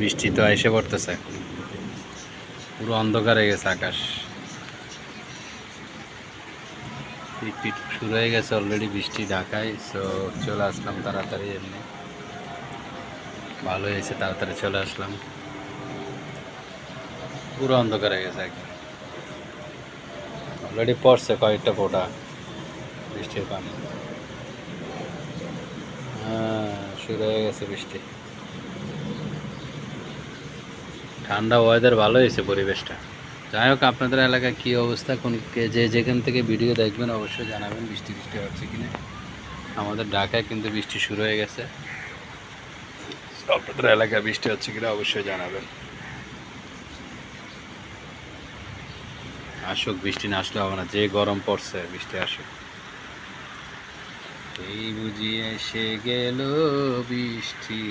বৃষ্টি তো এসে পড়তেছে, পুরো অন্ধকার হয়ে গেছে আকাশ। পিট শুরু হয়ে গেছে অলরেডি বৃষ্টি ঢাকায়। সো চলে আসলাম তাড়াতাড়ি, এমনি ভালো হয়েছে তাড়াতাড়ি চলে আসলাম। পুরো অন্ধকার হয়ে গেছে একদম, অলরেডি পড়ছে কয়েকটা ফোঁটা বৃষ্টির পানি। হ্যাঁ, শুরু হয়ে গেছে বৃষ্টি। ঠান্ডা ওয়েদার, ভালো হয়েছে পরিবেশটা। যাই হোক, আপনাদের এলাকায় কী অবস্থা, কোন যে যেখান থেকে ভিডিও দেখবেন অবশ্যই জানাবেন বৃষ্টি হচ্ছে কিনা। আমাদের ঢাকায় কিন্তু বৃষ্টি শুরু হয়ে গেছে। আপনাদের এলাকায় বৃষ্টি হচ্ছে কিনা অবশ্যই জানাবেন। আসুক, বৃষ্টি না আসলে হবে না, যে গরম পড়ছে বৃষ্টি আসুক। এই বুঝি এসে গেল বৃষ্টি।